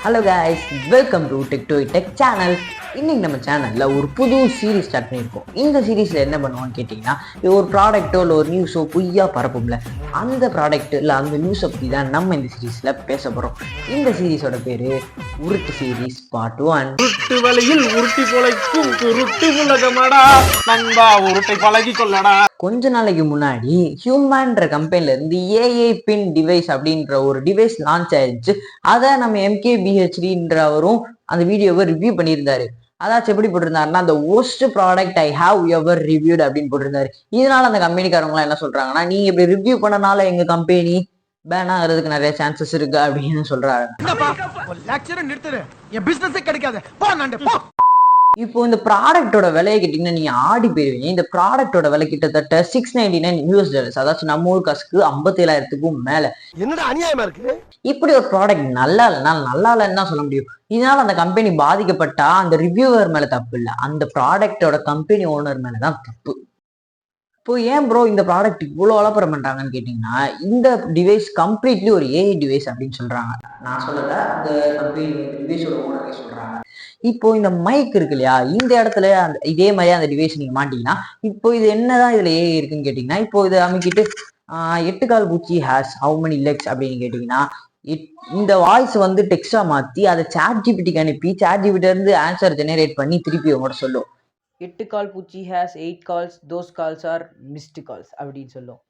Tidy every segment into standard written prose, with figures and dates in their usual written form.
Hello guys, welcome to tech to tech channel. இன்னைக்கு நம்ம சேனலில் ஒரு புது சீரீஸ் ஸ்டார்ட் பண்ணியிருக்கோம். இந்த சீரீஸில் என்ன பண்ணுவோம்னு கேட்டிங்கன்னா, ஒரு ப்ராடக்ட்டோ இல்லை ஒரு நியூஸோ பொய்யா பரப்பும்ல, அந்த ப்ராடக்ட் இல்லை அந்த நியூஸை பற்றி தான் நம்ம இந்த சீரீஸில் பேச போகிறோம். இந்த சீரீஸோட பேர் உருட்டு சீரீஸ் பார்ட் 1. உருட்டு வலையில் உருட்டி பொழைக்கும் உருட்டு உலகமடா நண்பா, உருட்டை பழகி கொள்ளடா. கொஞ்ச நாளைக்கு முன்னாடி ஹியூமன்ற கம்பெனில இருந்து ஏஐ பின் டிவைஸ் அப்படின்ற ஒரு டிவைஸ் லான்ச் ஆயிருச்சு. அதை நம்ம MKBHDன்றவரும் அந்த வீடியோவை ரிவ்யூ பண்ணியிருந்தாரு. அதாச்சும் எப்படி போட்டிருந்தாருன்னா, அந்த worst product I have ever reviewed அப்படின்னு போட்டிருந்தாரு. இதனால அந்த கம்பெனிக்காரங்களாம் என்ன சொல்றாங்கன்னா, நீங்க இப்படி ரிவ்யூ பண்ணனால எங்க கம்பெனி பேன் ஆகிறதுக்கு நிறைய சான்சஸ் இருக்கு அப்படின்னு சொல்றாங்க. இப்போ இந்த ப்ராடக்டோட விலையை கேட்டீங்கன்னா நீங்க ஆடி போயிருவீங்க. இந்த ப்ராடக்டோட விலை கிட்டத்தட்ட $699, அதாச்சும் நம்ம ஊர் காசுக்கு 57,000க்கும் மேல. என்னடா அநியாயமா இருக்கு. இப்படி ஒரு ப்ராடக்ட் நல்லா இல்லைன்னு தான் சொல்ல முடியும். இதனால அந்த கம்பெனி பாதிக்கப்பட்டா அந்த ரிவ்யூவர் மேல தப்பு இல்லை, அந்த ப்ராடக்டோட கம்பெனி ஓனர் மேலதான் தப்பு. இப்போ ஏன் ப்ரோ இந்த ப்ராடக்ட் இவ்வளோ அலப்பறம் பண்றாங்கன்னு கேட்டீங்கன்னா, இந்த டிவைஸ் கம்ப்ளீட்லி ஒரு ஏஐ டிவைஸ் அப்படின்னு சொல்றாங்க. நான் சொல்லல, அந்த கம்பெனி டிவைஸோட ஓனரே சொல்றாங்க. இப்போ இந்த மைக் இருக்கு இல்லையா, இந்த இடத்துல இதே மாதிரி அந்த டிவைஸ் நீங்க மாட்டீங்கன்னா, இப்போ இது என்னதான் இதுல ஏஐ இருக்குன்னு கேட்டீங்கன்னா, இப்போ இதை அமைக்கிட்டு 8 கால் பூச்சி ஹேஸ் ஹவு மெனி லெக்ஸ் அப்படின்னு கேட்டீங்கன்னா, இந்த வாய்ஸ் வந்து டெக்ஸ்டா மாத்தி அதை சாட் ஜிபிடிக்கு அனுப்பி சாட் இருந்து ஆன்சர் ஜெனரேட் பண்ணி திருப்பி உங்கள்கிட்ட சொல்லும். 8 கால் பூச்சி has 8 calls, those calls are missed calls அப்படின்னு சொல்லும்.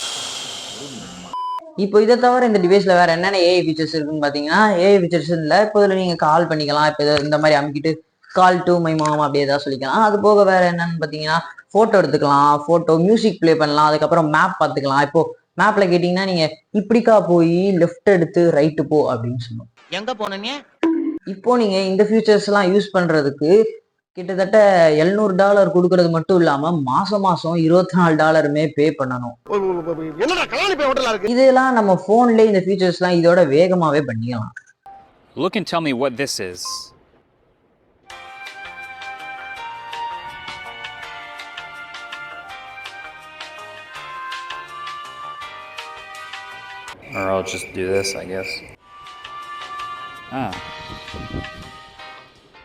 இப்போ இதை தவிர இந்த டிவைஸ்ல வேற என்னென்ன ஏஐ ஃபீச்சர்ஸ் இருக்குன்னு பாத்தீங்கன்னா, ஏஐ ஃபீச்சர்ஸ் இல்லை. இப்போ இதுல நீங்க கால் பண்ணிக்கலாம். இப்போ இந்த மாதிரி அமுக்கிட்டு கால் டு மை மாம் அப்படி ஏதாவது சொல்லிக்கலாம். அது போக வேற என்னன்னு பாத்தீங்கன்னா, போட்டோ எடுத்துக்கலாம், போட்டோ மியூசிக் பிளே பண்ணலாம், அதுக்கப்புறம் மேப் பார்த்துக்கலாம். இப்போ மேப்ல கேட்டீங்கன்னா நீங்க இப்படிக்கா போய் லெஃப்ட் எடுத்து ரைட்டு போ அப்படின்னு சொல்லுவோம். எங்க போனீங்க? இப்போ நீங்க இந்த ஃபீச்சர்ஸ் எல்லாம் யூஸ் பண்றதுக்கு கிட்டத்தட்ட $700 கொடுக்கறது மட்டும் இல்லாம மாசம் $24 பே பண்ணணும். என்னடா கலாணி போய் ஹோட்டலா இருக்கு. இதெல்லாம் நம்ம போன்ல இந்த ஃபீச்சர்ஸ் எல்லாம் இதோட வேகமாவே பண்ணிக்கலாம். Look and tell me what this is. Or I'll just do this, I guess.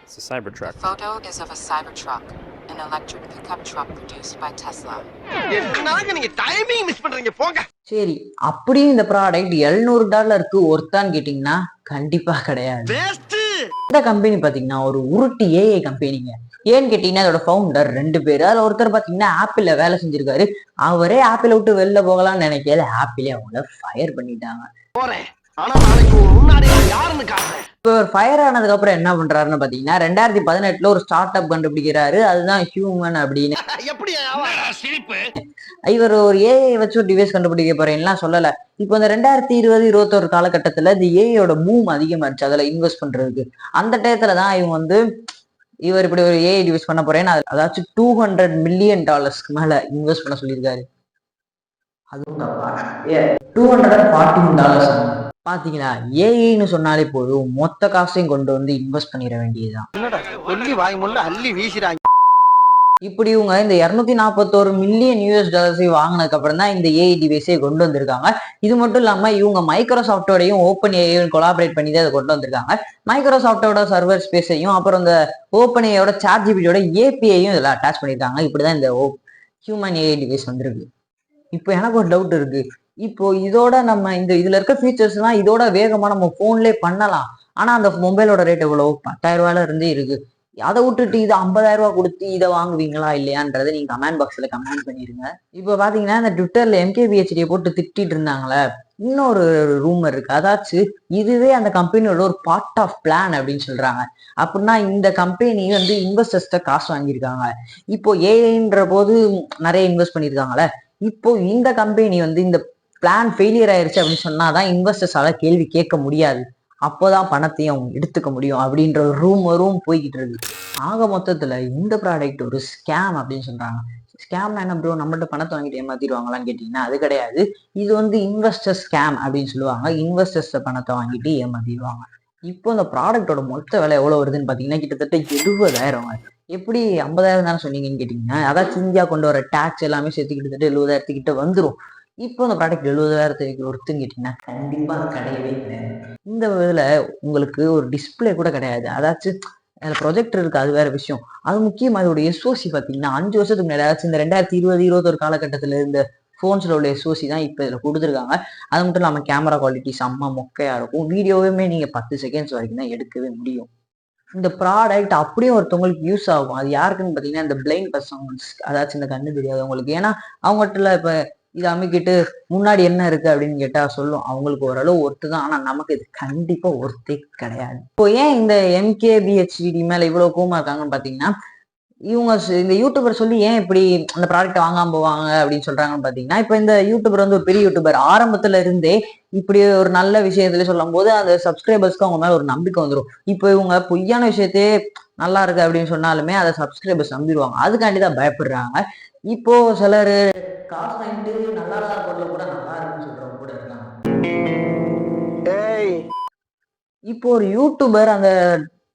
It's a Cybertruck. The photo is of a Cybertruck, an electric pickup truck produced by Tesla. என்னங்க நீங்க timing miss பண்றீங்க போங்க. சரி, அப்படியும் இந்த product $700 ஒர்த்தான்னு கேட்டீங்கன்னா கண்டிப்பா கிடையாது. இந்த கம்பெனி பாத்தீங்கன்னா ஒரு உருட்டு ஏஐ கம்பெனிங்க. ஏன்னு கேட்டீங்கன்னா அதோட ஃபவுண்டர் 2 பேர். அதுல ஒருத்தர் பாத்தீங்கன்னா ஆப்பிள்ல வேலை செஞ்சிருக்காரு. அவரே ஆப்பிள விட்டு வெளில போகலாம்னு நினைக்கல, ஆப்பிளே அவங்கள ஃபயர் பண்ணிட்டாங்க. ஆனா நாளைக்கு முன்னாடி யாருன்னு காட்டுறேன். இப்போ ஃபயர் ஆனதுக்கு அப்புறம் என்ன பண்றாருன்னு பாத்தீங்கன்னா, 2018 ஒரு ஸ்டார்ட் அப் கண்டுபிடிக்கிறாரு. அதுதான் ஹியூமன் அப்படின்னு. இவர் ஒரு ஏஐ வச்சு ஒரு டிவைஸ் கண்டுபிடிக்க போறேன்லாம் சொல்லல. இப்போ இந்த 2020-21 காலகட்டத்துல இந்த ஏஐயோட பூம் அதிகமாச்சு அதுல இன்வெஸ்ட் பண்றதுக்கு. அந்த டயத்துலதான் இவர் இப்படி ஒரு ஏஐ டிவைஸ் பண்ண போறேன்னு அதாச்சும் $200 மில்லியன் மேல இன்வெஸ்ட் பண்ண சொல்லியிருக்காரு. அதுவும் $214. பாத்தீங்களா, ஏஐன்னு சொன்னாலே போதும் மொத்த காசையும் கொண்டு வந்து இன்வெஸ்ட் பண்ணிட வேண்டியதுதான். இப்படி இவங்க இந்த $241 மில்லியன் வாங்கினதுக்கு அப்புறம் தான் இந்த ஏஐ டிவைஸை கொண்டு வந்திருக்காங்க. இது மட்டும் இல்லாம இவங்க மைக்ரோசாஃப்டோடையும் ஓப்பன் ஏஐயும் கொலாபரேட் பண்ணி தான் இதை கொண்டு வந்திருக்காங்க. மைக்ரோசாஃப்டோட சர்வர் ஸ்பேஸையும் அப்புறம் இந்த ஓப்பன் ஏஐயோட சாட் ஜிபிடியோட ஏபிஐயும் இதுல அட்டாச் பண்ணியிருக்காங்க. இப்படிதான் இந்த ஹியூமன் ஏஐ டிவைஸ் வந்திருக்கு. இப்போ எனக்கு ஒரு டவுட் இருக்கு. இப்போ இதோட நம்ம இதுல இருக்க ஃபீச்சர்ஸ் எல்லாம் இதோட வேகமா நம்ம போன்லயே பண்ணலாம். ஆனா அந்த மொபைலோட ரேட் எவ்வளவு? $10,000 இருந்தே இருக்கு. அதை விட்டுட்டு இதை $50,000 கொடுத்து இதை வாங்குவீங்களா இல்லையான்றதை நீங்க கமெண்ட் பாக்ஸ்ல கமெண்ட் பண்ணிருங்க. இப்போ பாத்தீங்கன்னா இந்த ட்விட்டர்ல MKBHD போட்டு திட்டிட்டு இருந்தாங்களே, இன்னொரு ரூமர் இருக்கு. அதாச்சும் இதுவே அந்த கம்பெனியோட ஒரு பார்ட் ஆஃப் பிளான் அப்படின்னு சொல்றாங்க. அப்படின்னா இந்த கம்பெனி வந்து இன்வெஸ்டர்ஸ்ட காசு வாங்கியிருக்காங்க. இப்போ ஏஐன்ற போது நிறைய இன்வெஸ்ட் பண்ணியிருக்காங்களே, இப்போ இந்த கம்பெனி வந்து இந்த பிளான் ஃபெயிலியர் ஆயிருச்சு அப்படின்னு சொன்னாதான் இன்வெஸ்டர்ஸால கேள்வி கேட்க முடியாது, அப்போதான் பணத்தையும் அவங்க எடுத்துக்க முடியும் அப்படின்ற ஒரு ரூமரும் போய்கிட்டு இருக்கு. ஆக மொத்தத்துல இந்த ப்ராடக்ட் ஒரு ஸ்கேம் அப்படின்னு சொல்றாங்க. ஸ்கேம்னா என்ன ப்ரோ, நம்மள்ட்ட பணத்தை வாங்கிட்டு ஏமாத்திடுவாங்களான்னு கேட்டீங்கன்னா அது கிடையாது. இது வந்து இன்வெஸ்டர் ஸ்கேம் அப்படின்னு சொல்லுவாங்க. இன்வெஸ்டர்ஸ் பணத்தை வாங்கிட்டு ஏமாத்திடுவாங்க. இப்போ இந்த ப்ராடக்டோட மொத்த விலை எவ்வளவு வருதுன்னு பாத்தீங்கன்னா கிட்டத்தட்ட 70,000. எப்படி 50,000 தானே சொன்னீங்கன்னு கேட்டீங்கன்னா, அதாச்சும் இந்தியா கொண்டு வர டாக்ஸ் எல்லாமே சேர்த்து கிட்டத்தட்ட 70,000 கிட்ட வந்துடும். இப்போ அந்த ப்ராடக்ட் 70,000 ஒருத்துன்னு கேட்டீங்கன்னா கண்டிப்பா கிடையவே கிடையாது. இந்த இதுல உங்களுக்கு ஒரு டிஸ்பிளே கூட கிடையாது. அதாச்சும் அதுல ப்ரொஜெக்டர் இருக்கு, அது வேற விஷயம். அது முக்கியமா அதோட எஸ்ஓசி பாத்தீங்கன்னா 5 வருஷத்துக்கு முன்னாடி, அதாச்சும் இந்த 2020 21 காலகட்டத்துல இந்த போன்ஸ்ல உள்ள எஸ்ஓசி தான் இப்ப இதுல கொடுத்துருக்காங்க. அது மட்டும் இல்லாம கேமரா குவாலிட்டி செம்ம மொக்கையா இருக்கும். வீடியோவுமே நீங்க 10 செகண்ட்ஸ் வரைக்கும் தான் எடுக்கவே முடியும். இந்த ப்ராடக்ட் அப்படியே ஒருத்தவங்களுக்கு யூஸ் ஆகும். அது யாருக்குன்னு பாத்தீங்கன்னா இந்த பிளைண்ட் பர்சன்ஸ், அதாச்சும் இந்த கண்ணு தெரியாதவங்களுக்கு. ஏன்னா அவங்ககிட்ட இப்ப இதை அமைக்கிட்டு முன்னாடி என்ன இருக்கு அப்படின்னு கேட்டா சொல்லும். அவங்களுக்கு ஓரளவு ஒர்த்து தான். ஆனா நமக்கு இது கண்டிப்பா ஒர்த்தே கிடையாது. இப்போ ஏன் இந்த MKBHD மேல இவ்வளவு கோவமா இருக்காங்கன்னு பாத்தீங்கன்னா, இவங்க இந்த யூடியூபர் சொல்லி ஏன் இப்படி அந்த ப்ராடக்ட் வாங்காம போவாங்க அப்படின்னு சொல்றாங்கன்னு பாத்தீங்கன்னா, இப்ப இந்த யூடியூபர் வந்து ஒரு பெரிய யூடியூபர் ஆரம்பத்துல இருந்தே இப்படி ஒரு நல்ல விஷயத்துல சொல்லும் போது அந்த சப்ஸ்கிரைபர்ஸ்க்கு அவங்க மேல ஒரு நம்பிக்கை வந்துடும். இப்போ இவங்க பொய்யான விஷயத்தையே நல்லா இருக்கு அப்படின்னு சொன்னாலுமே அதை சப்ஸ்கிரைபர்ஸ் நம்பிடுவாங்க. அதுக்காண்டிதான் பயப்படுறாங்க. இப்போ சிலர் காசு வாங்கிட்டு நல்லா இல்லாத பொருள் கூட நல்லா இருக்குன்னு சொல்றவங்க கூட இருக்காங்க. இப்போ ஒரு யூடியூபர் அந்த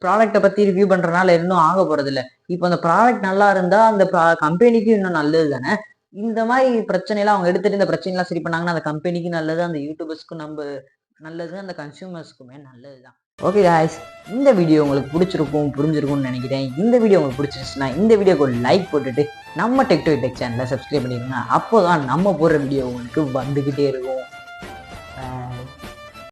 ப்ராடக்ட்டை பத்தி ரிவ்யூ பண்றதுனால இன்னும் ஆக போறது இல்ல. இப்போ அந்த ப்ராடக்ட் நல்லா இருந்தா அந்த கம்பெனிக்கு இன்னும் நல்லது தானே. இந்த மாதிரி பிரச்சனையெல்லாம் அவங்க எடுத்துட்டு இந்த பிரச்சனைலாம் சரி பண்ணாங்கன்னா அந்த கம்பெனிக்கு நல்லது, அந்த யூடியூபர்ஸ்க்கும் நம்ம நல்லது, அந்த கன்சியூமர்ஸ்க்குமே நல்லதுதான். ஓகே காய்ஸ், இந்த வீடியோ உங்களுக்கு பிடிச்சிருக்கும் புரிஞ்சிருக்கும்னு நினைக்கிறேன். இந்த வீடியோ உங்களுக்கு பிடிச்சிருச்சுன்னா இந்த வீடியோக்கு ஒரு லைக் போட்டுட்டு நம்ம டெக் டு டெக் சேனலை சப்ஸ்கிரைப் பண்ணிடுங்க. அப்போதான் நம்ம போடுற வீடியோ உங்களுக்கு வந்துகிட்டே இருக்கும்.